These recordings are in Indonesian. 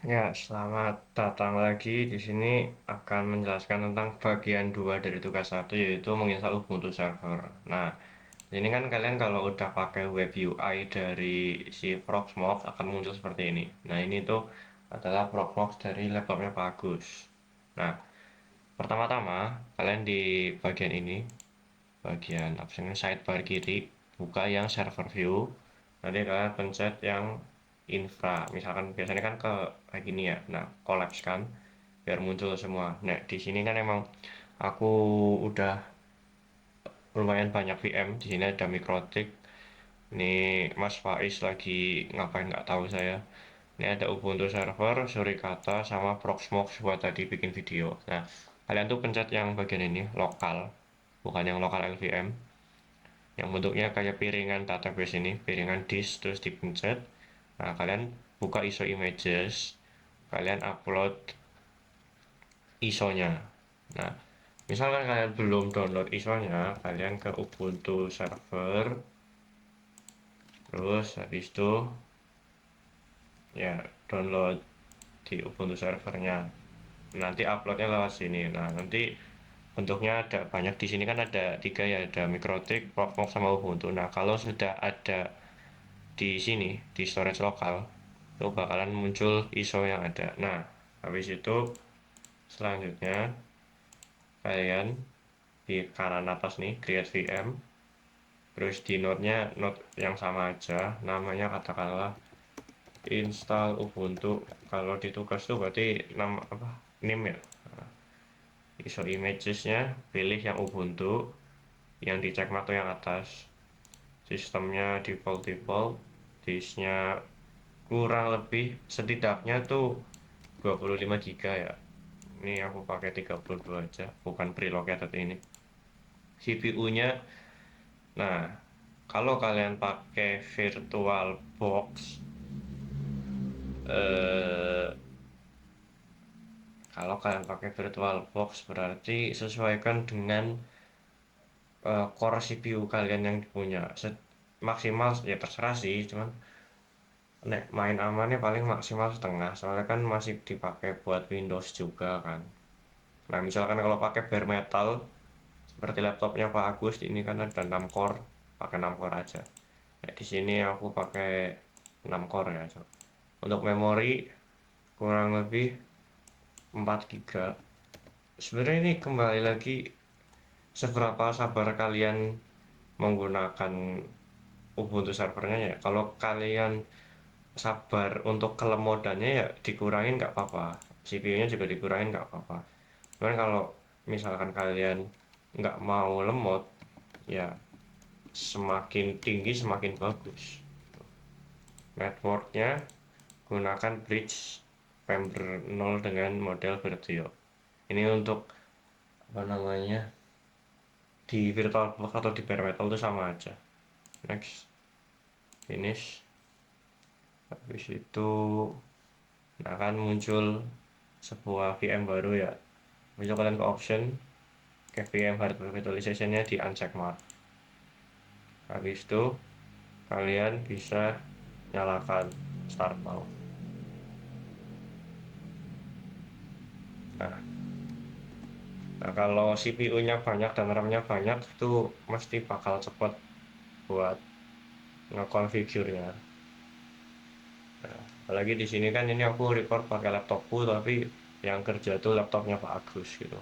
Ya, selamat datang lagi. Di sini akan menjelaskan tentang bagian 2 dari tugas satu, yaitu menginstal Ubuntu Server. Nah, ini kan kalian kalau udah pakai web UI dari si Proxmox akan muncul seperti ini. Nah, ini tuh adalah Proxmox dari laptopnya Pak Agus. Nah, pertama-tama kalian di bagian ini, bagian optionnya sidebar kiri, buka yang server view. Nanti kalian pencet yang infra, misalkan biasanya kan ke kayak gini ya. Nah, collapse kan biar muncul semua. Nah, di sini kan emang aku udah lumayan banyak VM. Di sini ada Mikrotik. Ini Mas Faiz lagi ngapain nggak tahu saya. Ini ada Ubuntu Server, Suricata, sama Proxmox buat tadi bikin video. Nah, kalian tuh pencet yang bagian ini, lokal, bukan yang lokal LVM. Yang bentuknya kayak piringan database ini, piringan disk, terus dipencet. Nah, kalian buka ISO images, kalian upload ISO-nya. Nah, misalkan kalian belum download ISO-nya, kalian ke Ubuntu server, terus habis itu ya download di Ubuntu servernya. Nanti uploadnya lewat sini. Nah, nanti bentuknya ada banyak. Di sini kan ada tiga ya, ada Mikrotik, Proxmox, sama Ubuntu. Nah, kalau sudah ada di sini di storage lokal, itu bakalan muncul ISO yang ada. Nah, habis itu selanjutnya kalian di kanan atas nih create VM, terus di node-nya node yang sama aja, namanya katakanlah install Ubuntu. Kalau di tugas tuh berarti nama apa, name ya. Nah, ISO images-nya pilih yang Ubuntu, yang di checkmark tuh yang atas. Sistemnya default default, disknya kurang lebih setidaknya tuh 25 giga ya. Ini aku pakai 32 aja, bukan prelocated ini. CPU-nya, nah, kalau kalian pakai VirtualBox, eh, kalau kalian pakai VirtualBox berarti sesuaikan dengan core CPU kalian yang punya. Maksimal ya terserah sih, cuman nek main amannya paling maksimal setengah, soalnya kan masih dipakai buat Windows juga kan. Nah, misalkan kalau pakai bare metal seperti laptopnya Pak Agus, ini kan ada 6 core, pakai 6 core aja. Nah, di sini aku pakai 6 core ya. Untuk memori kurang lebih 4 giga. Sebenarnya ini kembali lagi seberapa sabar kalian menggunakan Ubuntu servernya ya. Kalau kalian sabar untuk kelemodannya ya dikurangin nggak apa-apa, CPU-nya juga dikurangin nggak apa-apa. Cuman kalau misalkan kalian nggak mau lemot, ya semakin tinggi semakin bagus. Networknya gunakan bridge Vember 0 dengan model Virtuo. Ini untuk apa namanya, di VirtualBox atau di bare metal itu sama aja. Next, finish. Habis itu akan muncul sebuah VM baru ya. Bisa kalian ke option, ke VM hardware virtualization-nya di uncheck mark. Habis itu kalian bisa nyalakan start now. Nah, kalau CPU-nya banyak dan RAM-nya banyak itu mesti bakal cepet buat ngekonfigurnya. Nah, apalagi di sini kan ini aku record pakai laptopku, tapi yang kerja tuh laptopnya Pak Agus gitu.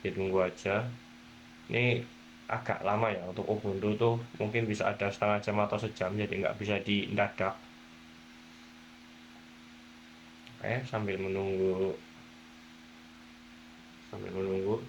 Jadi tunggu aja. Ini agak lama ya untuk Ubuntu tuh, mungkin bisa ada setengah jam atau sejam, jadi nggak bisa didadak. Sambil menunggu, sambil menunggu.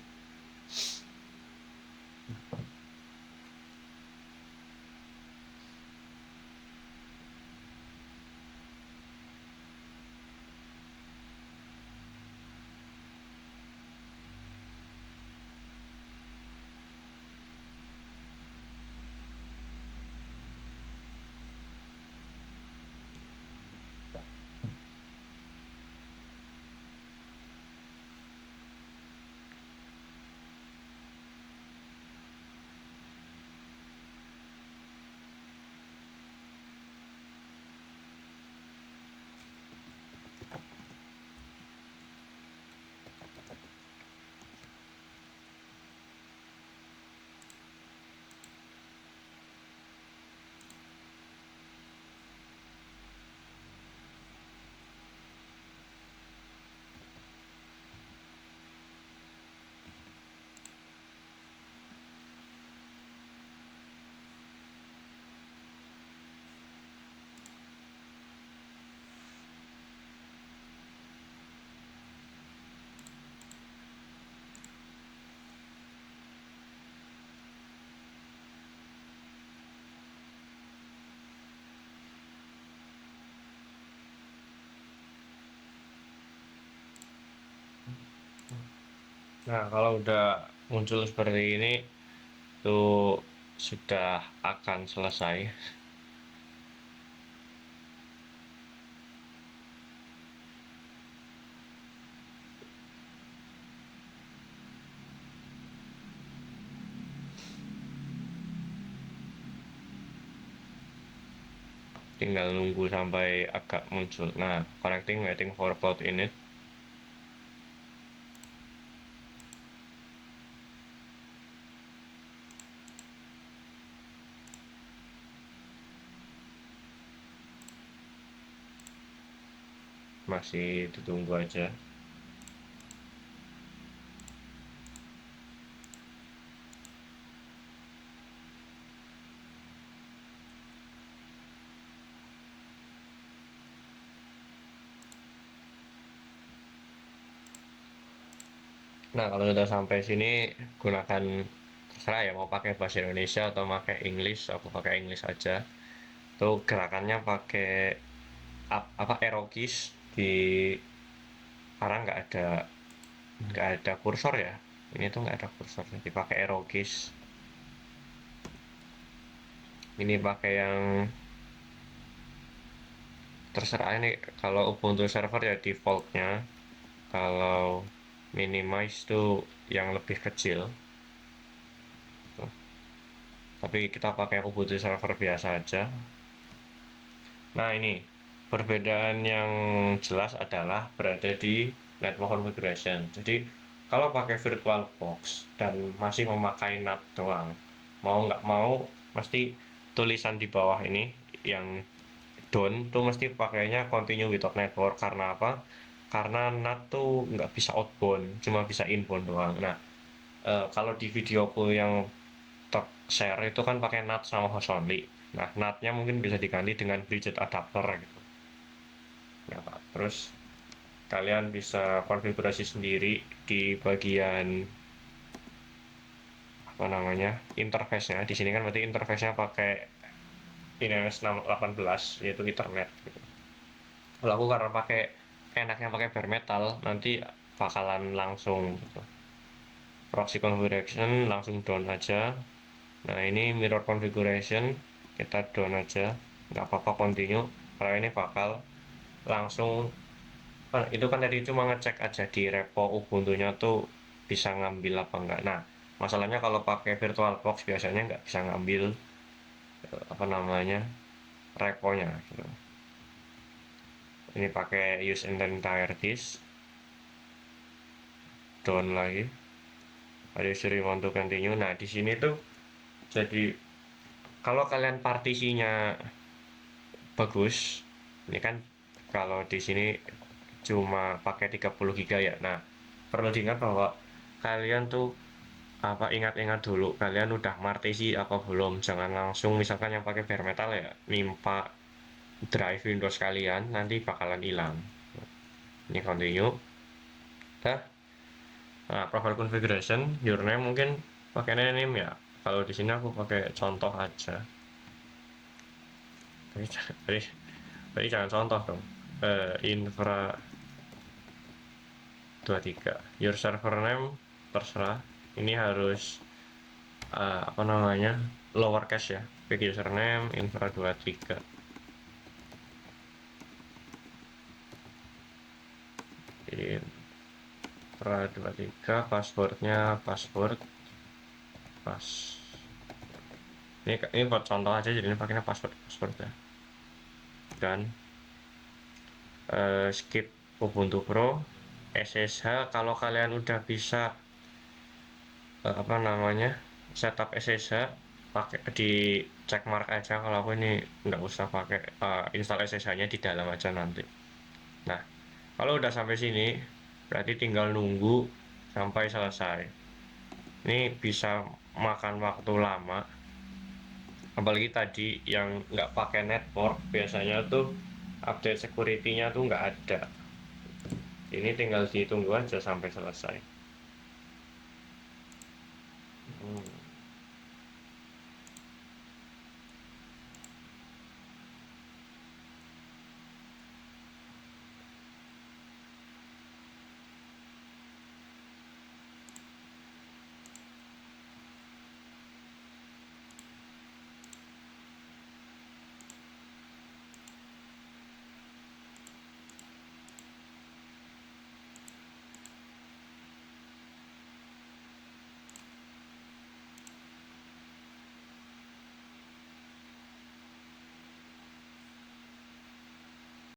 Nah, kalau udah muncul seperti ini, tuh sudah akan selesai. Tinggal nunggu sampai agak muncul. Nah, connecting, waiting for cloud init. Masih ditunggu aja. Nah, kalau sudah sampai sini, gunakan terserah ya mau pakai bahasa Indonesia atau pakai English. Aku pakai English aja. Tuh gerakannya pakai apa arrow keys di, karena nggak ada kursor ya. Ini tuh nggak ada kursor, jadi pakai arrow keys. Ini pakai yang terserah ini, kalau Ubuntu server ya defaultnya, kalau minimize tuh yang lebih kecil. Tuh. Tapi kita pakai Ubuntu server biasa aja. Nah, ini perbedaan yang jelas adalah berada di network configuration. Jadi kalau pakai VirtualBox dan masih memakai NAT doang, mau nggak mau mesti tulisan di bawah ini yang down tuh mesti pakainya continue without network. Karena apa? Karena NAT tuh nggak bisa outbound, cuma bisa inbound doang. Nah, kalau di videoku yang share itu kan pakai NAT sama host only. Nah, NAT-nya mungkin bisa diganti dengan bridget adapter gitu. Nah, Pak. Terus kalian bisa konfigurasi sendiri di bagian apa namanya interface-nya. Di sini kan berarti interface-nya pakai INS 18 yaitu Ethernet gitu. Kalau aku karena enaknya pakai bare metal, nanti bakalan langsung gitu. Proxy configuration langsung down aja. Nah, ini mirror configuration kita down aja, nggak apa-apa continue, karena ini bakal langsung itu kan tadi cuma ngecek aja di repo Ubuntu-nya tuh bisa ngambil apa enggak. Nah, masalahnya kalau pakai VirtualBox biasanya nggak bisa ngambil apa namanya reponya gitu. Ini pakai use entire disk, down lagi, ada seri want to continue. Nah, di sini tuh jadi kalau kalian partisinya bagus, ini kan kalau di sini cuma pakai 30 GB ya. Nah, perlu diingat bahwa kalian tuh apa ingat-ingat dulu kalian udah martisi apa belum. Jangan langsung misalkan yang pakai bare metal ya nimpa drive Windows kalian, nanti bakalan hilang. Ini continue. Dah. Nah, profile configuration username mungkin pakai name ya. Kalau di sini aku pakai contoh aja. Tadi jangan contoh dong. Infra 23. Your server name terserah. Ini harus apa namanya lowercase ya. Big username infra 23. Infra 23, passwordnya password pas. Ini buat contoh aja, jadi ini pakainya password ya. Dan skip Ubuntu Pro, SSH kalau kalian udah bisa apa namanya setup SSH pakai di checkmark aja. Kalau aku ini nggak usah pakai install SSH-nya di dalam aja nanti. Nah, kalau udah sampai sini berarti tinggal nunggu sampai selesai. Ini bisa makan waktu lama, apalagi tadi yang nggak pakai network biasanya tuh update security-nya tuh nggak ada. Ini tinggal ditunggu aja sampai selesai.